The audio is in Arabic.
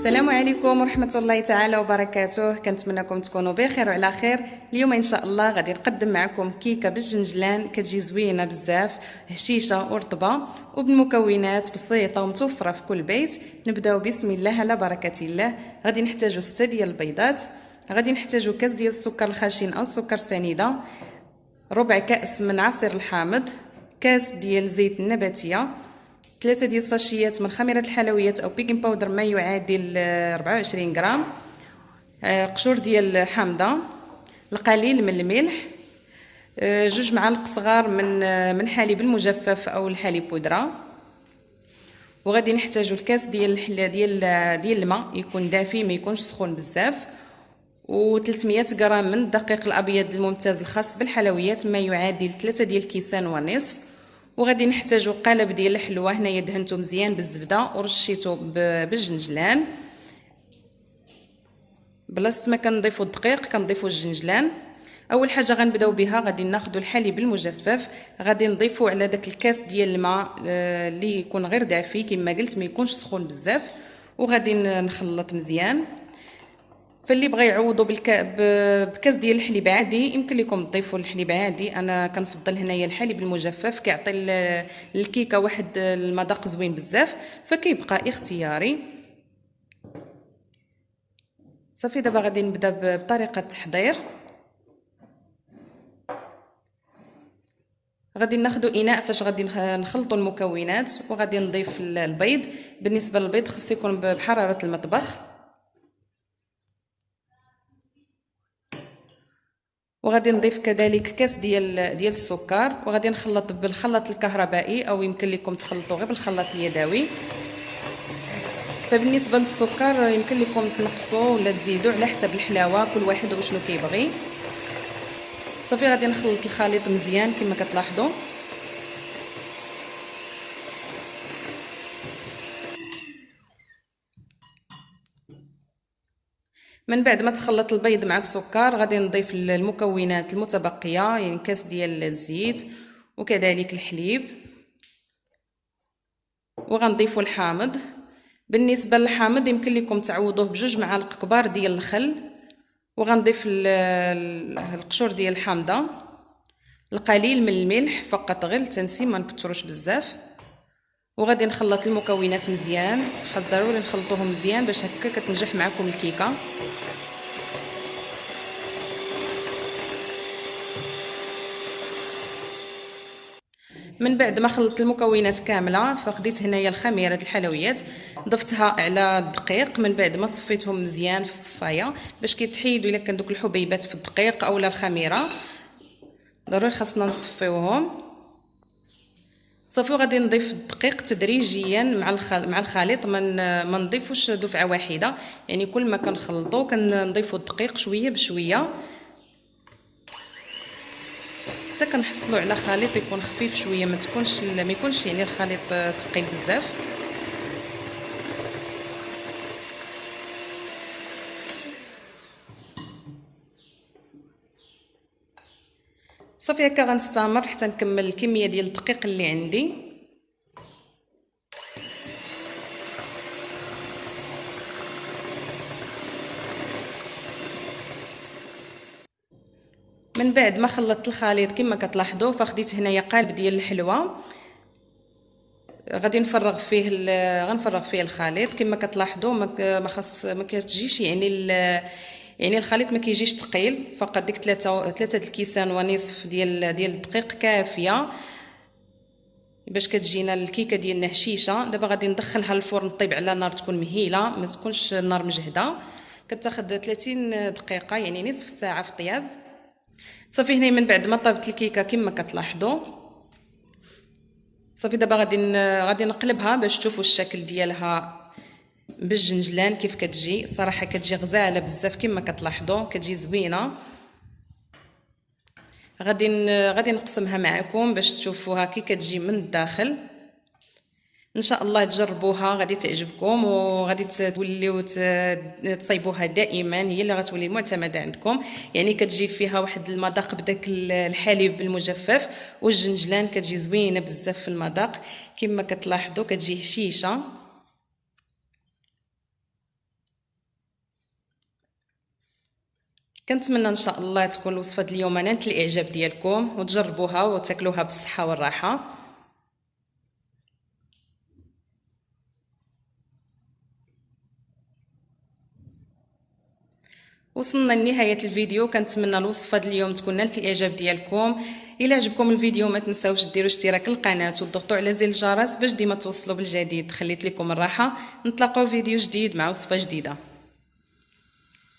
السلام عليكم ورحمة الله تعالى وبركاته. كنتمنىكم تكونوا بخير وعلى خير. اليوم ان شاء الله غادي نقدم معكم كيكه بالجنجلان، كتجي زوينه بزاف، هشيشه ورطبه وبالمكونات بسيطه ومتوفره في كل بيت. نبداو بسم الله على بركه الله. غادي نحتاجو 6 ديال البيضات، غادي نحتاجو كاس ديال السكر الخشن او السكر سنيده، ربع كاس من عصير الحامض، كاس ديال زيت النباتيه، 3 ديال الساشيات من خميره الحلويات او بيكين باودر ما يعادل 24 غرام، قشور ديال حامضه، القليل من الملح، 2 معالق صغار من حليب المجفف او الحليب بودره. وغادي نحتاجو الكاس ديال الماء يكون دافي ما يكونش سخون بزاف، و300 غرام من الدقيق الابيض الممتاز الخاص بالحلويات ما يعادل 3 ديال الكيسان ونصف. وغادي نحتاجو قالب ديال الحلوه، هنايا دهنته مزيان بالزبده ورشيته بالجنجلان. بلاصه ما كنضيفو الدقيق كنضيفو الجنجلان. اول حاجه غنبداو بها غادي ناخذ الحليب المجفف، غادي نضيفو على داك الكاس ديال الماء اللي يكون غير دافي كما قلت ما يكونش سخون بزاف، وغادي نخلط مزيان. فاللي بغى يعوضو بكاس ديال الحليب عادي يمكن لكم تضيفوا الحليب عادي، انا كنفضل هنايا الحليب المجفف كيعطي الكيكه واحد المذاق زوين بزاف، فكيبقى اختياري. صافي دابا غادي نبدا بطريقه التحضير. غادي ناخذ اناء فاش غادي نخلطوا المكونات، وغادي نضيف البيض. بالنسبه للبيض خص يكون بحراره المطبخ، وغادي نضيف كذلك كاس ديال السكر، وغادي نخلط بالخلاط الكهربائي او يمكن لكم تخلطوا غير بالخلاط اليدوي. فبالنسبه للسكر يمكن لكم تنقصوا ولا تزيدوا على حسب الحلاوه، كل واحد وشنو كيبغي. صافي غادي نخلط الخليط مزيان كما كتلاحظوا. من بعد ما تخلط البيض مع السكر غادي نضيف المكونات المتبقيه، يعني كاس ديال الزيت وكذلك الحليب، وغنضيفوا الحامض. بالنسبه للحامض يمكن لكم تعوضوه ب2 معالق كبار ديال الخل، وغنضيف القشور ديال الحامضه، القليل من الملح فقط غير التنسيم ما نكثروش بزاف. وغادي نخلط المكونات مزيان، خاص ضروري نخلطوهم مزيان باش هكا كتنجح معكم الكيكه. من بعد ما خلطت المكونات كامله فخديت هنايا الخميره الحلويات ضفتها على الدقيق. من بعد ما صفيتهم مزيان في الصفايه باش كيتحيدوا الا كان دوك الحبيبات في الدقيق اولا الخميره، ضروري خاصنا نصفيوهم. صافي غادي نضيف الدقيق تدريجيا مع الخليط، ما نضيفوش دفعه واحده، يعني كل ما كنخلطو كنضيفوا الدقيق شويه بشويه حتى كنحصلوا على خليط يكون خفيف شويه، ما يكونش يعني الخليط ثقيل بزاف. صافي هكا غنستمر حتى نكمل الكميه ديال الدقيق اللي عندي. من بعد ما خلطت الخليط كما كتلاحظوا فخديت هنايا قالب ديال الحلوه، غادي غنفرغ فيه الخليط كما كتلاحظوا. ما كتجيش يعني الخليط ما كيجيش ثقيل، فقط ديك 3 الكيسان ونصف ديال الدقيق كافيه باش كتجينا الكيكه ديالنا هشيشه. دابا غادي ندخلها للفرن طيب على نار تكون مهيله، ما تكونش النار مجهده، كتاخذ 30 دقيقه يعني نصف ساعه في الطياب. صافي هنا من بعد ما طابت الكيكه كما كتلاحظوا، صافي دابا غادي نقلبها باش تشوفوا الشكل ديالها بالجنجلان كيف كتجي. الصراحه كتجي غزاله بزاف كما كتلاحظوا، كتجي زوينه. غادي نقسمها معكم باش تشوفوها كي كتجي من الداخل. ان شاء الله تجربوها غادي تعجبكم، وغادي توليو تصايبوها دائما، هي اللي غتولي معتمده عندكم. يعني كتجي فيها واحد المذاق بداك الحليب المجفف والجنجلان، كتجي زوينه بزاف في المذاق كما كتلاحظوا، كتجي هشيشه. كنتمنى ان شاء الله تكون الوصفه ديال اليوم نالت الاعجاب ديالكم وتجربوها وتاكلوها بالصحه والراحه. وصلنا لنهايه الفيديو، كنتمنى الوصفه ديال اليوم تكون نالت الاعجاب ديالكم. الا عجبكم الفيديو ما تنساوش ديروا اشتراك للقناه وتضغطوا على زر الجرس باش ديما توصلوا بالجديد. خليت لكم الراحه، نتلاقاو فيديو جديد مع وصفه جديده.